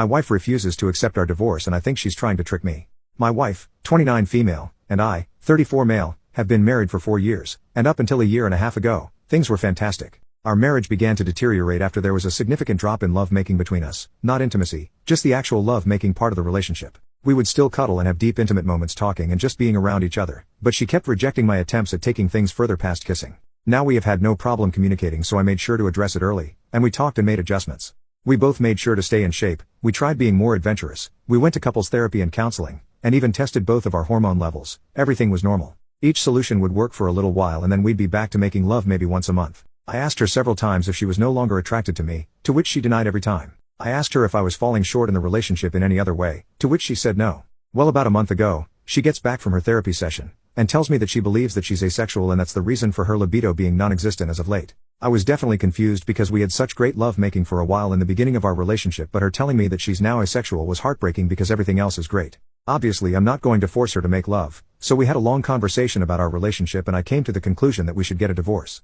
My wife refuses to accept our divorce and I think she's trying to trick me. My wife, 29 female, and I, 34 male, have been married for 4 years, and up until a year and a half ago, things were fantastic. Our marriage began to deteriorate after there was a significant drop in love-making between us, not intimacy, just the actual love-making part of the relationship. We would still cuddle and have deep intimate moments talking and just being around each other, but she kept rejecting my attempts at taking things further past kissing. Now we have had no problem communicating, so I made sure to address it early, and we talked and made adjustments. We both made sure to stay in shape, we tried being more adventurous, we went to couples therapy and counseling, and even tested both of our hormone levels. Everything was normal. Each solution would work for a little while and then we'd be back to making love maybe once a month. I asked her several times if she was no longer attracted to me, to which she denied every time. I asked her if I was falling short in the relationship in any other way, to which she said no. Well, about a month ago, she gets back from her therapy session, and tells me that she believes that she's asexual and that's the reason for her libido being non-existent as of late. I was definitely confused because we had such great love making for a while in the beginning of our relationship, but her telling me that she's now asexual was heartbreaking because everything else is great. Obviously I'm not going to force her to make love, so we had a long conversation about our relationship and I came to the conclusion that we should get a divorce.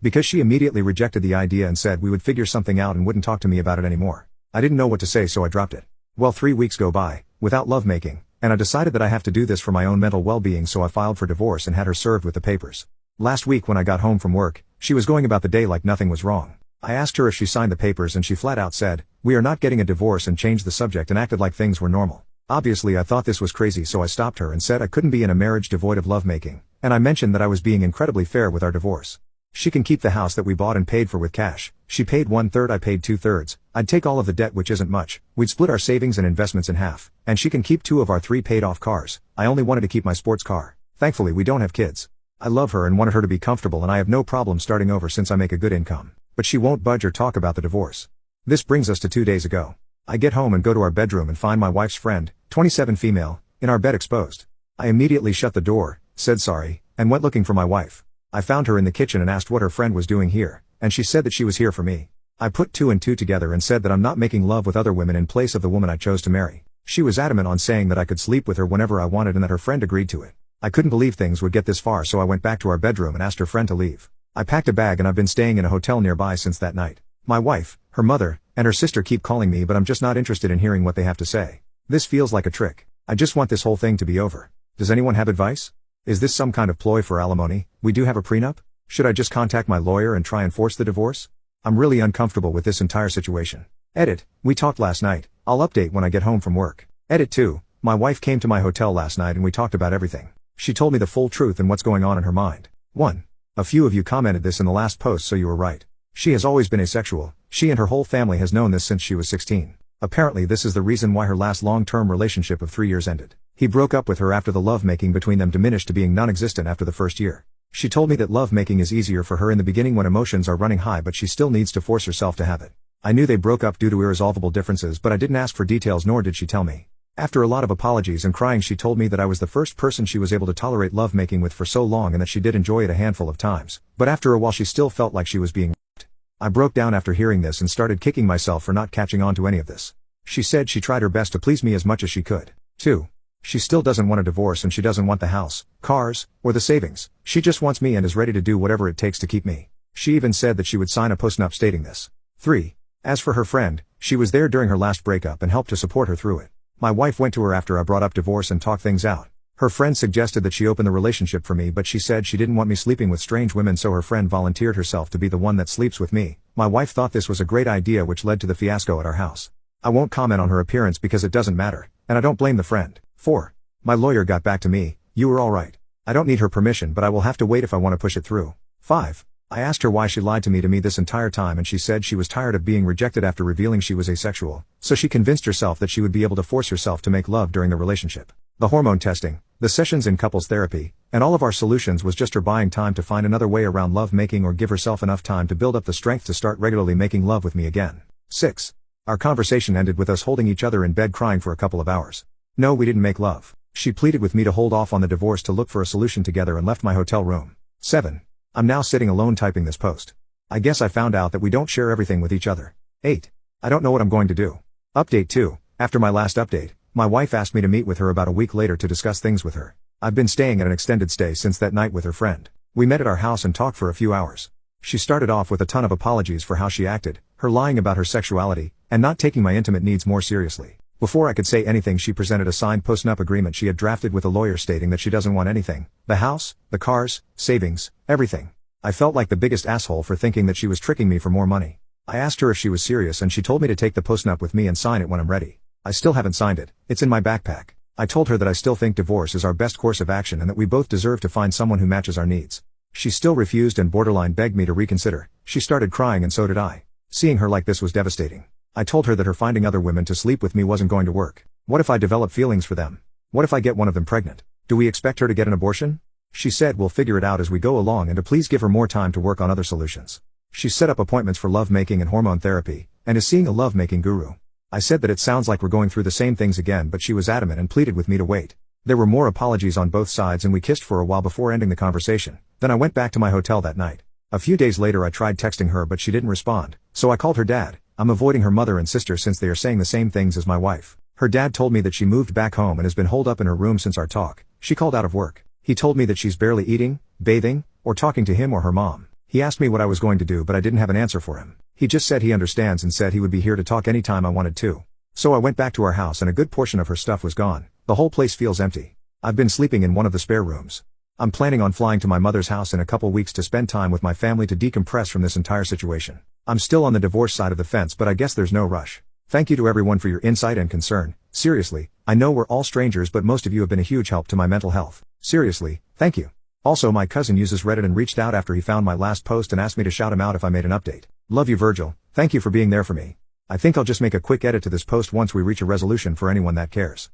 Because she immediately rejected the idea and said we would figure something out and wouldn't talk to me about it anymore. I didn't know what to say, so I dropped it. Well, 3 weeks go by, without lovemaking, and I decided that I have to do this for my own mental well-being, so I filed for divorce and had her served with the papers. Last week when I got home from work, she was going about the day like nothing was wrong. I asked her if she signed the papers and she flat out said, "We are not getting a divorce," and changed the subject and acted like things were normal. Obviously I thought this was crazy, so I stopped her and said I couldn't be in a marriage devoid of lovemaking, and I mentioned that I was being incredibly fair with our divorce. She can keep the house that we bought and paid for with cash. She paid 1/3, I paid 2/3. I'd take all of the debt, which isn't much. We'd split our savings and investments in half, and she can keep 2 of our 3 paid off cars. I only wanted to keep my sports car. Thankfully we don't have kids. I love her and wanted her to be comfortable, and I have no problem starting over since I make a good income. But she won't budge or talk about the divorce. This brings us to 2 days ago. I get home and go to our bedroom and find my wife's friend, 27 female, in our bed exposed. I immediately shut the door, said sorry, and went looking for my wife. I found her in the kitchen and asked what her friend was doing here, and she said that she was here for me. I put 2 and 2 together and said that I'm not making love with other women in place of the woman I chose to marry. She was adamant on saying that I could sleep with her whenever I wanted and that her friend agreed to it. I couldn't believe things would get this far, so I went back to our bedroom and asked her friend to leave. I packed a bag and I've been staying in a hotel nearby since that night. My wife, her mother, and her sister keep calling me, but I'm just not interested in hearing what they have to say. This feels like a trick. I just want this whole thing to be over. Does anyone have advice? Is this some kind of ploy for alimony? We do have a prenup? Should I just contact my lawyer and try and force the divorce? I'm really uncomfortable with this entire situation. Edit, we talked last night. I'll update when I get home from work. Edit 2, my wife came to my hotel last night and we talked about everything. She told me the full truth and what's going on in her mind. 1. A few of you commented this in the last post, so you were right. She has always been asexual. She and her whole family has known this since she was 16. Apparently this is the reason why her last long-term relationship of 3 years ended. He broke up with her after the lovemaking between them diminished to being non-existent after the first year. She told me that lovemaking is easier for her in the beginning when emotions are running high, but she still needs to force herself to have it. I knew they broke up due to irresolvable differences, but I didn't ask for details, nor did she tell me. After a lot of apologies and crying, she told me that I was the first person she was able to tolerate lovemaking with for so long and that she did enjoy it a handful of times, but after a while she still felt like she was being raped. I broke down after hearing this and started kicking myself for not catching on to any of this. She said she tried her best to please me as much as she could. 2. She still doesn't want a divorce and she doesn't want the house, cars, or the savings. She just wants me and is ready to do whatever it takes to keep me. She even said that she would sign a postnup stating this. 3. As for her friend, she was there during her last breakup and helped to support her through it. My wife went to her after I brought up divorce and talked things out. Her friend suggested that she open the relationship for me, but she said she didn't want me sleeping with strange women, so her friend volunteered herself to be the one that sleeps with me. My wife thought this was a great idea, which led to the fiasco at our house. I won't comment on her appearance because it doesn't matter, and I don't blame the friend. 4. My lawyer got back to me. You were all right. I don't need her permission, but I will have to wait if I want to push it through. 5. I asked her why she lied to me this entire time, and she said she was tired of being rejected after revealing she was asexual, so she convinced herself that she would be able to force herself to make love during the relationship. The hormone testing, the sessions in couples therapy, and all of our solutions was just her buying time to find another way around love making or give herself enough time to build up the strength to start regularly making love with me again. 6. Our conversation ended with us holding each other in bed crying for a couple of hours. No, we didn't make love. She pleaded with me to hold off on the divorce to look for a solution together and left my hotel room. 7. I'm now sitting alone typing this post. I guess I found out that we don't share everything with each other. 8. I don't know what I'm going to do. Update 2. After my last update, my wife asked me to meet with her about a week later to discuss things with her. I've been staying at an extended stay since that night with her friend. We met at our house and talked for a few hours. She started off with a ton of apologies for how she acted, her lying about her sexuality, and not taking my intimate needs more seriously. Before I could say anything, she presented a signed post-nup agreement she had drafted with a lawyer stating that she doesn't want anything: the house, the cars, savings, everything. I felt like the biggest asshole for thinking that she was tricking me for more money. I asked her if she was serious and she told me to take the post-nup with me and sign it when I'm ready. I still haven't signed it, it's in my backpack. I told her that I still think divorce is our best course of action and that we both deserve to find someone who matches our needs. She still refused and borderline begged me to reconsider. She started crying and so did I. Seeing her like this was devastating. I told her that her finding other women to sleep with me wasn't going to work. What if I develop feelings for them? What if I get one of them pregnant? Do we expect her to get an abortion? She said we'll figure it out as we go along and to please give her more time to work on other solutions. She's set up appointments for lovemaking and hormone therapy, and is seeing a lovemaking guru. I said that it sounds like we're going through the same things again, but she was adamant and pleaded with me to wait. There were more apologies on both sides and we kissed for a while before ending the conversation. Then I went back to my hotel that night. A few days later I tried texting her but she didn't respond, so I called her dad. I'm avoiding her mother and sister since they are saying the same things as my wife. Her dad told me that she moved back home and has been holed up in her room since our talk. She called out of work. He told me that she's barely eating, bathing, or talking to him or her mom. He asked me what I was going to do but I didn't have an answer for him. He just said he understands and said he would be here to talk anytime I wanted to. So I went back to our house and a good portion of her stuff was gone. The whole place feels empty. I've been sleeping in one of the spare rooms. I'm planning on flying to my mother's house in a couple weeks to spend time with my family to decompress from this entire situation. I'm still on the divorce side of the fence but I guess there's no rush. Thank you to everyone for your insight and concern. Seriously, I know we're all strangers but most of you have been a huge help to my mental health. Seriously, thank you. Also, my cousin uses Reddit and reached out after he found my last post and asked me to shout him out if I made an update. Love you, Virgil. Thank you for being there for me. I think I'll just make a quick edit to this post once we reach a resolution for anyone that cares.